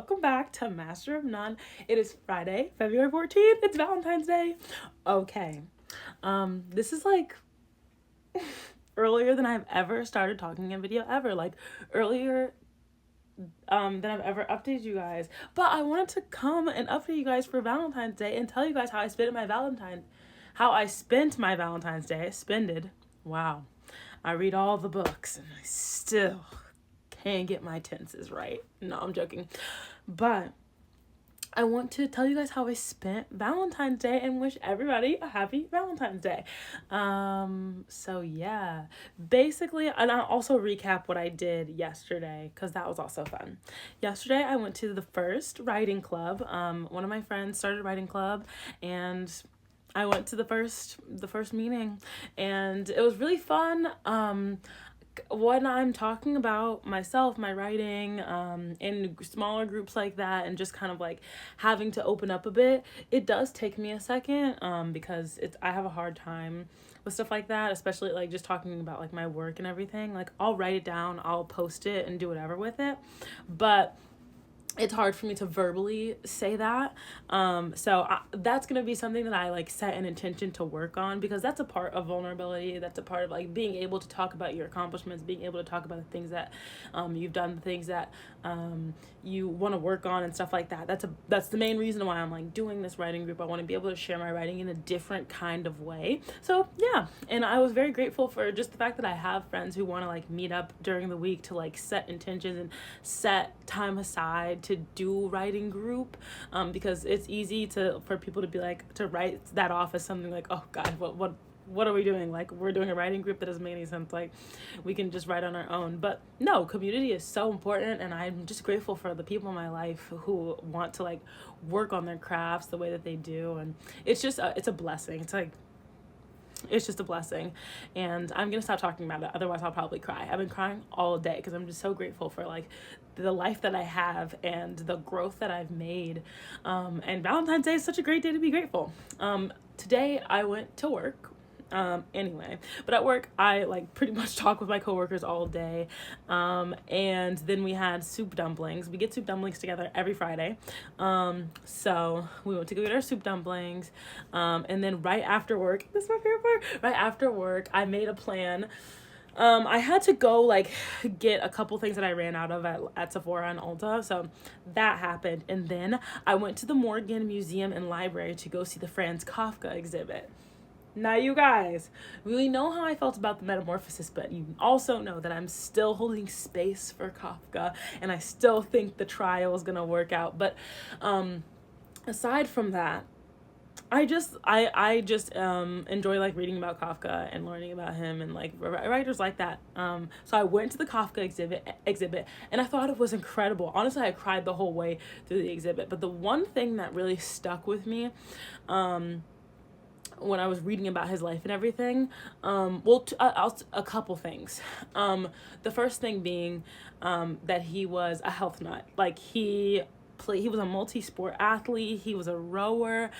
welcome back to Master of None. It is Friday, February 14th. It's Valentine's Day. Okay. This is like earlier than I've ever started talking in video ever. Like earlier than I've ever updated you guys. But I wanted to come and update you guys for Valentine's Day and tell you guys how I spent my Valentine's Day. Spended. Wow. I read all the books and I still can't get my tenses right. No, I'm joking. But I want to tell you guys how I spent Valentine's Day and wish everybody a happy Valentine's Day. So yeah, basically, and I'll also recap what I did yesterday because that was also fun. Yesterday, I went to the first writing club. One of my friends started a writing club, and I went to the first meeting, and it was really fun. When I'm talking about myself, my writing, in smaller groups like that, and just kind of like having to open up a bit, it does take me a second, because I have a hard time with stuff like that, especially like just talking about like my work and everything. Like I'll write it down, I'll post it and do whatever with it, but it's hard for me to verbally say that. That's going to be something that I like set an intention to work on, because that's a part of vulnerability. That's a part of like being able to talk about your accomplishments, being able to talk about the things that you've done, the things that you want to work on and stuff like that. That's the main reason why I'm like doing this writing group. I want to be able to share my writing in a different kind of way. So yeah, and I was very grateful for just the fact that I have friends who want to like meet up during the week to like set intentions and set time aside to do writing group, because it's easy for people to be like, to write that off as something like, oh god, what are we doing? Like, we're doing a writing group? That doesn't make any sense. Like, we can just write on our own. But no, community is so important, and I'm just grateful for the people in my life who want to like work on their crafts the way that they do, and it's just it's a blessing. It's just a blessing, and I'm gonna stop talking about it, otherwise I'll probably cry. I've been crying all day because I'm just so grateful for like the life that I have and the growth that I've made, and Valentine's Day is such a great day to be grateful. Today I went to work, anyway, but at work I like pretty much talk with my coworkers all day, and then we had soup dumplings. We get soup dumplings together every Friday, so we went to go get our soup dumplings, and then right after work, this is my favorite part, right after work I made a plan. I had to go like get a couple things that I ran out of at Sephora and Ulta, so that happened, and then I went to the Morgan Museum and Library to go see the Franz Kafka exhibit. Now, you guys really know how I felt about the Metamorphosis, but you also know that I'm still holding space for Kafka, and I still think the trial is gonna work out. But aside from that, I just enjoy like reading about Kafka and learning about him and like writers like that. So I went to the Kafka exhibit, and I thought it was incredible. Honestly, I cried the whole way through the exhibit. But the one thing that really stuck with me, when I was reading about his life and everything, a couple things. The first thing being that he was a health nut. Like he was a multi-sport athlete. He was a rower.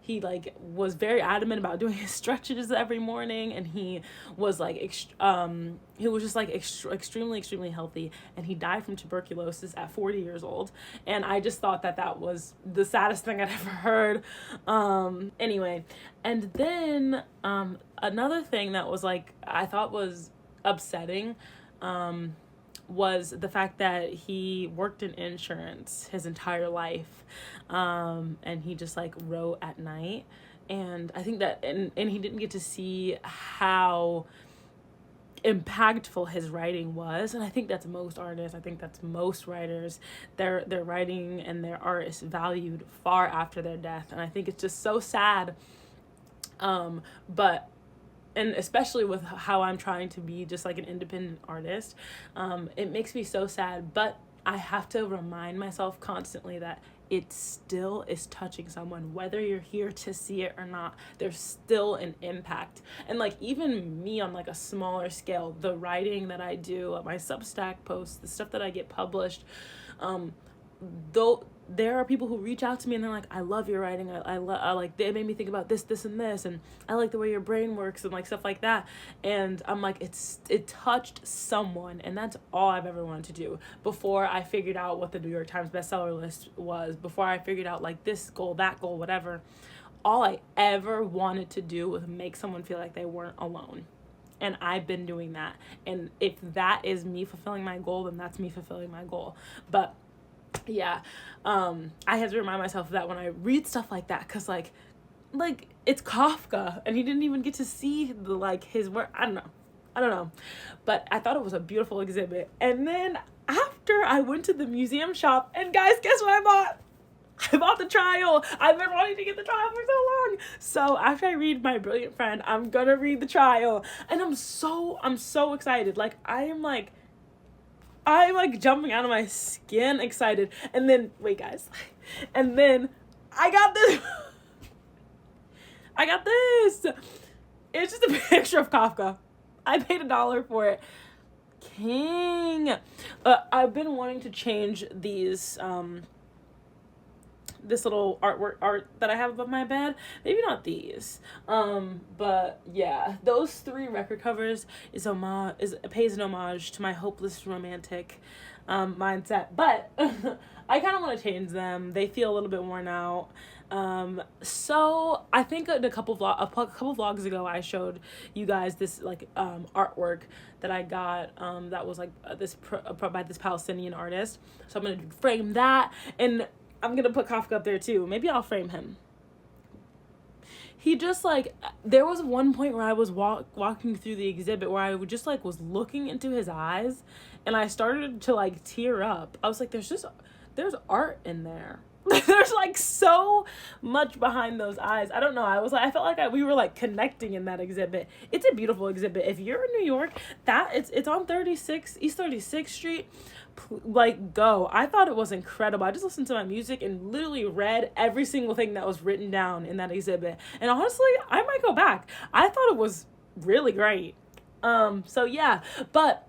He like was very adamant about doing his stretches every morning, and he was like extremely healthy, and he died from tuberculosis at 40 years old. And I just thought that was the saddest thing I'd ever heard. Anyway, and then another thing that was like I thought was upsetting, was the fact that he worked in insurance his entire life, and he just like wrote at night, and I think that and he didn't get to see how impactful his writing was. And I think that's most artists, I think that's most writers, their writing and their art is valued far after their death, and I think it's just so sad. But and especially with how I'm trying to be just like an independent artist, it makes me so sad. But I have to remind myself constantly that it still is touching someone, whether you're here to see it or not. There's still an impact. And like even me on like a smaller scale, the writing that I do, my Substack posts, the stuff that I get published, though there are people who reach out to me and they're like, I love your writing. I like, it made me think about this and this, and I like the way your brain works and like stuff like that. And I'm like, it touched someone, and that's all I've ever wanted to do. Before I figured out what the New York Times bestseller list was, before I figured out like this goal, that goal, whatever, all I ever wanted to do was make someone feel like they weren't alone. And I've been doing that. And if that is me fulfilling my goal, then that's me fulfilling my goal. But yeah, I have to remind myself of that when I read stuff like that, because like it's Kafka, and he didn't even get to see the like his work. I don't know, but I thought it was a beautiful exhibit. And then after I went to the museum shop, and guys, guess what I bought? I bought the trial. I've been wanting to get the trial for so long. So after I read My Brilliant Friend, I'm gonna read the trial, and I'm so excited. Like I'm jumping out of my skin excited. And then, wait guys, and then I got this. It's just a picture of Kafka. I paid $1 for it. King. I've been wanting to change these, this little art that I have above my bed. Maybe not these. But yeah, those 3 record covers pays an homage to my hopeless romantic mindset. But I kind of want to change them. They feel a little bit worn out. So I think a couple vlogs ago I showed you guys this like artwork that I got that was like by this Palestinian artist. So I'm gonna frame that, and I'm gonna put Kafka up there too. Maybe I'll frame him. He just like, there was one point where I was walking through the exhibit where I would just like was looking into his eyes, and I started to like tear up. I was like, there's art in there. There's like so much behind those eyes. I don't know. I felt like we were like connecting in that exhibit. It's a beautiful exhibit. If you're in New York, it's on East 36th Street. Like, go. I thought it was incredible. I just listened to my music and literally read every single thing that was written down in that exhibit. And honestly, I might go back. I thought it was really great. So yeah, but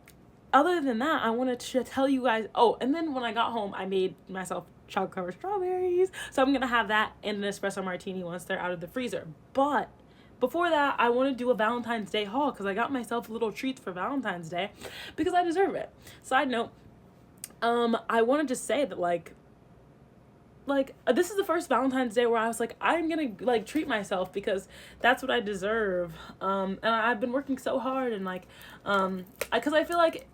other than that, I wanted to tell you guys. Oh, and then when I got home, I made myself chocolate covered strawberries. So I'm gonna have that in an espresso martini once they're out of the freezer. But before that, I want to do a Valentine's Day haul, because I got myself little treats for Valentine's Day because I deserve it. Side note, I wanted to say that like this is the first Valentine's Day where I was like, I'm gonna like treat myself because that's what I deserve. And I've been working so hard, and like because I feel like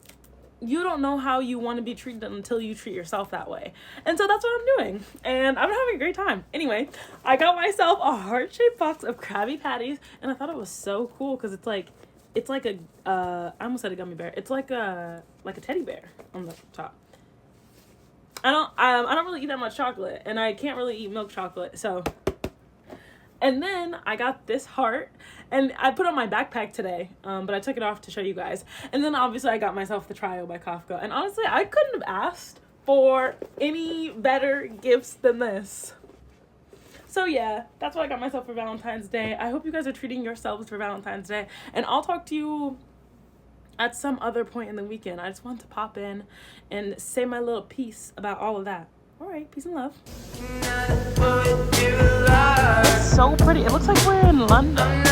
you don't know how you want to be treated until you treat yourself that way. And so that's what I'm doing, and I'm having a great time. Anyway, I got myself a heart-shaped box of Krabby Patties, and I thought it was so cool because it's like a I almost said a gummy bear. It's like a teddy bear on the top. I don't really eat that much chocolate, and I can't really eat milk chocolate, so. And then I got this heart, and I put on my backpack today, but I took it off to show you guys. And then obviously I got myself the Trial by Kafka, and honestly, I couldn't have asked for any better gifts than this. So yeah, that's what I got myself for Valentine's Day. I hope you guys are treating yourselves for Valentine's Day, and I'll talk to you at some other point in the weekend. I just want to pop in and say my little piece about all of that. All right, peace and love. It's so pretty. It looks like we're in London.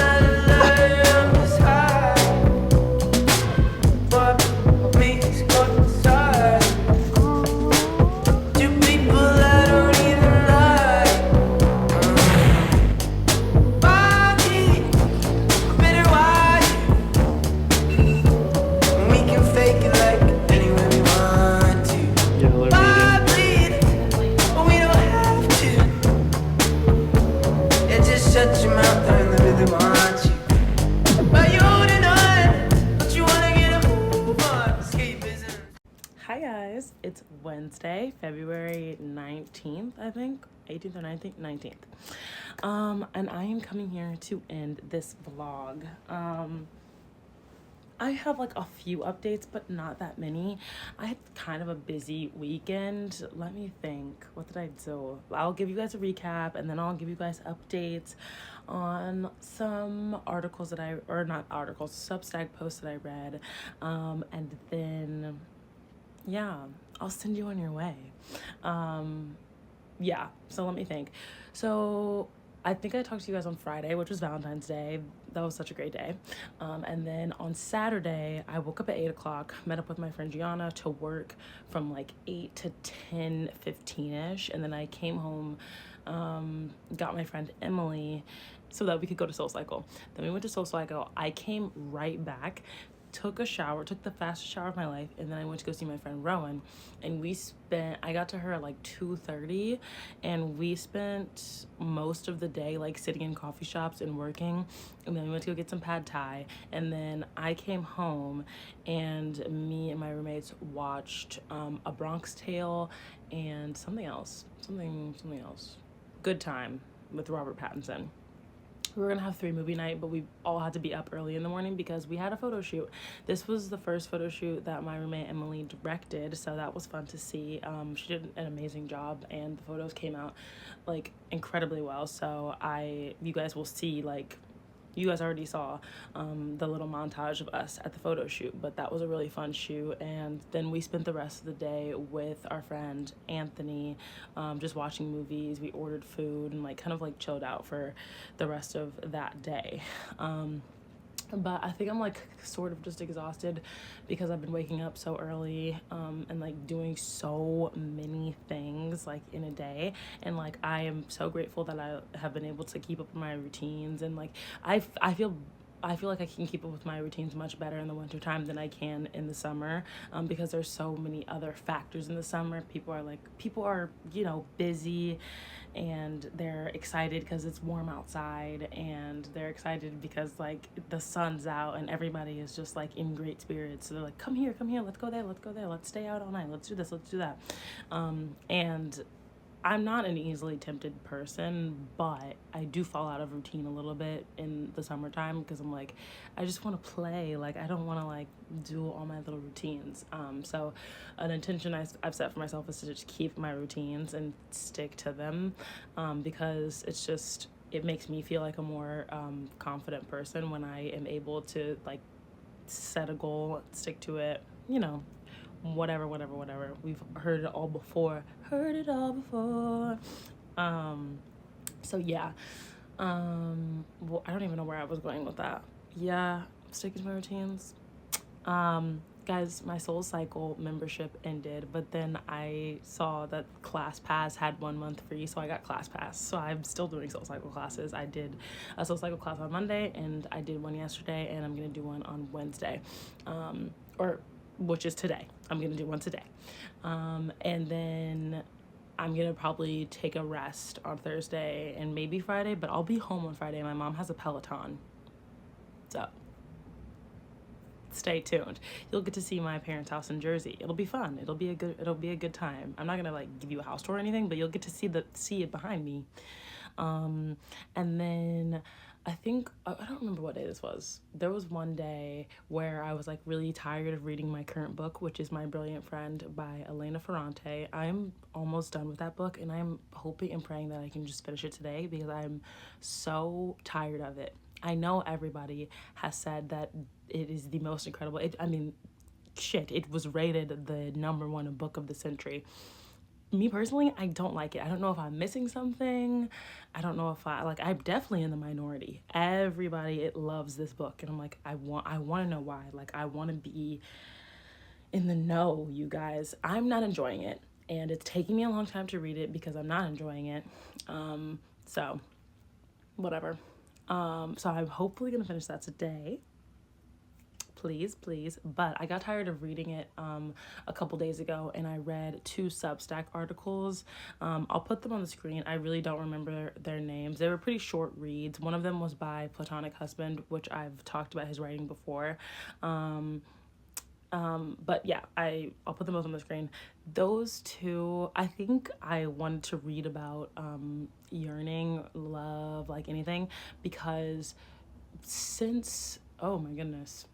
Hi guys, it's Wednesday, February 19th, I think, 18th or 19th, and I am coming here to end this vlog. I have like a few updates, but not that many. I had kind of a busy weekend. Let me think, what did I do? I'll give you guys a recap, and then I'll give you guys updates on some articles that Substack posts that I read, and then yeah, I'll send you on your way. yeah, so let me think. So I think I talked to you guys on Friday, which was Valentine's Day. That was such a great day. And then on Saturday, I woke up at 8 o'clock, met up with my friend Gianna to work from like 8 to 10:15ish. And then I came home, got my friend Emily so that we could go to Soul Cycle. Then we went to Soul Cycle. I came right back, took a shower, took the fastest shower of my life, and then I went to go see my friend Rowan, and I got to her at like 2:30, and we spent most of the day like sitting in coffee shops and working, and then we went to go get some pad thai, and then I came home, and me and my roommates watched A Bronx Tale and something else. Good Time with Robert Pattinson. We were gonna have 3 movie night, but we all had to be up early in the morning because we had a photo shoot. This was the first photo shoot that my roommate Emily directed, so that was fun to see. She did an amazing job, and the photos came out like incredibly well. So you guys will see, like, you guys already saw the little montage of us at the photo shoot, but that was a really fun shoot. And then we spent the rest of the day with our friend Anthony, just watching movies. We ordered food and like kind of like chilled out for the rest of that day. But I think I'm like sort of just exhausted because I've been waking up so early, and like doing so many things like in a day. And like I am so grateful that I have been able to keep up with my routines, and like I feel like I can keep up with my routines much better in the wintertime than I can in the summer, because there's so many other factors in the summer. People are, busy, and they're excited because it's warm outside, and they're excited because like the sun's out and everybody is just like in great spirits. So they're like, come here, let's go there, let's stay out all night, let's do this, let's do that. And I'm not an easily tempted person, but I do fall out of routine a little bit in the summertime because I'm like, I just want to play. Like, I don't want to like do all my little routines. So an intention I've set for myself is to just keep my routines and stick to them, because it makes me feel like a more confident person when I am able to like set a goal, stick to it, whatever. We've heard it all before. So yeah. Well, I don't even know where I was going with that. Yeah, sticking to my routines. Guys, my Soul Cycle membership ended, but then I saw that ClassPass had 1 month free, so I got ClassPass. So I'm still doing Soul Cycle classes. I did a Soul Cycle class on Monday, and I did one yesterday, and I'm gonna do one on Wednesday, which is today. I'm gonna do one today, and then I'm gonna probably take a rest on Thursday and maybe Friday, but I'll be home on Friday. My mom has a Peloton, so stay tuned. You'll get to see my parents' house in Jersey. It'll be fun. It'll be a good time. I'm not gonna like give you a house tour or anything, but you'll get to see it behind me. And then I think I don't remember what day this was. There was one day where I was like really tired of reading my current book, which is My Brilliant Friend by Elena Ferrante. I'm almost done with that book, and I'm hoping and praying that I can just finish it today because I'm so tired of it. I know everybody has said that it is the most incredible. It was rated the #1 book of the century. Me personally, I don't like it. I don't know if I'm missing something. I don't know if I'm definitely in the minority. Everybody, it loves this book, and I'm like, I want to know why. Like, I want to be in the know, you guys. I'm not enjoying it, and it's taking me a long time to read it because I'm not enjoying it. So whatever. So I'm hopefully gonna finish that today. Please. But I got tired of reading it a couple days ago, and I read 2 Substack articles. I'll put them on the screen. I really don't remember their names. They were pretty short reads. One of them was by Platonic Husband, which I've talked about his writing before. But yeah, I'll put them both on the screen. Those 2, I think I wanted to read about yearning, love, like anything, because oh my goodness,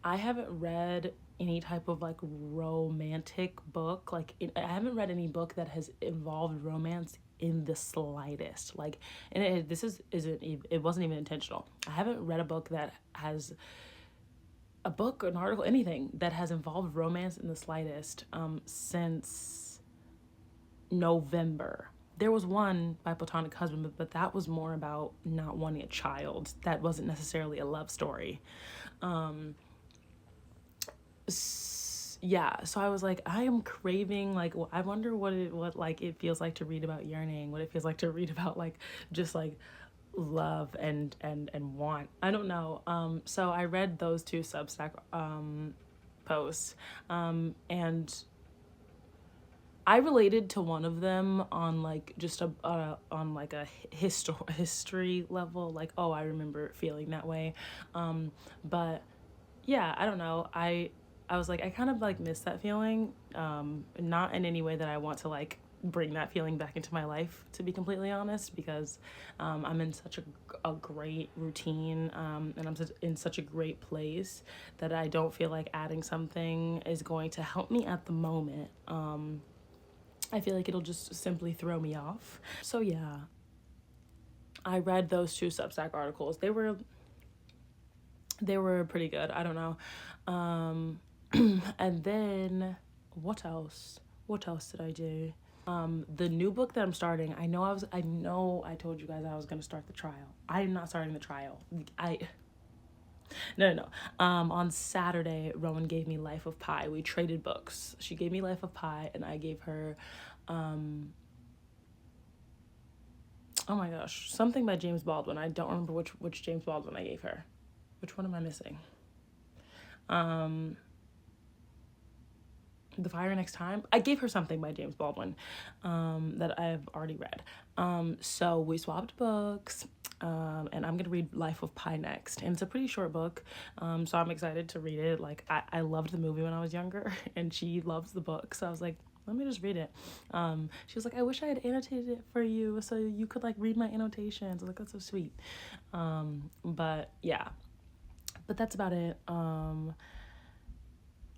I haven't read any type of like romantic book. I haven't read any book that has involved romance in the slightest. Like, and it wasn't even intentional. I haven't read a book that has a book, an article, anything that has involved romance in the slightest since November. There was one by Platonic Husband, but that was more about not wanting a child. That wasn't necessarily a love story. Yeah, so I was like, I am craving, like, I wonder what like it feels like to read about yearning, what it feels like to read about like just like love and want. I don't know. So I read those two Substack posts, and I related to one of them on like just a on like a history level, like, oh, I remember feeling that way. But yeah, I don't know. I was like, I kind of like miss that feeling. Not in any way that I want to like bring that feeling back into my life, to be completely honest, because I'm in such a great routine, and I'm in such a great place that I don't feel like adding something is going to help me at the moment. I feel like it'll just simply throw me off. So yeah, I read those two Substack articles. They were pretty good. I don't know. And then what else? What else did I do? The new book that I'm starting, I know I told you guys I was going to start the trial. I am not starting the trial. No. On Saturday, Rowan gave me Life of Pi. We traded books. She gave me Life of Pi, and I gave her, oh my gosh, something by James Baldwin. I don't remember which James Baldwin I gave her. Which one am I missing? The Fire Next Time. I gave her something by James Baldwin that I've already read. So we swapped books, and I'm gonna read Life of Pi next. And it's a pretty short book, so I'm excited to read it. Like, I loved the movie when I was younger, and she loves the book, so I was like, let me just read it. She was like, I wish I had annotated it for you so you could like read my annotations. I was like, that's so sweet. But yeah, but that's about it.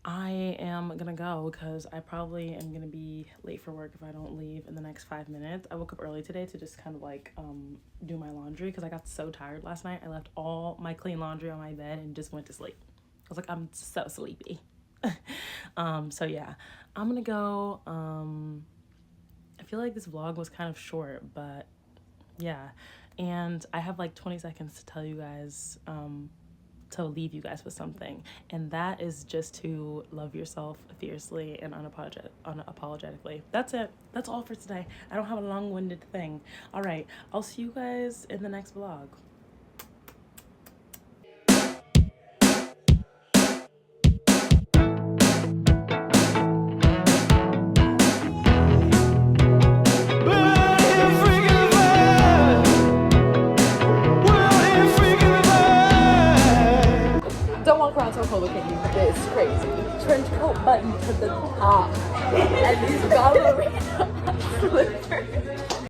I am gonna go because I probably am gonna be late for work if I don't leave in the next 5 minutes. I woke up early today to just kind of like do my laundry because I got so tired last night. I left all my clean laundry on my bed and just went to sleep. I was like, I'm so sleepy. So yeah, I'm gonna go. I feel like this vlog was kind of short, but yeah, and I have like 20 seconds to tell you guys to leave you guys with something, and that is just to love yourself fiercely and unapologetically. That's it. That's all for today. I don't have a long-winded thing. All right, I'll see you guys in the next vlog. Don't walk around so cold, look at you. It's crazy. Trench coat button to the top. And these ballerina slippers.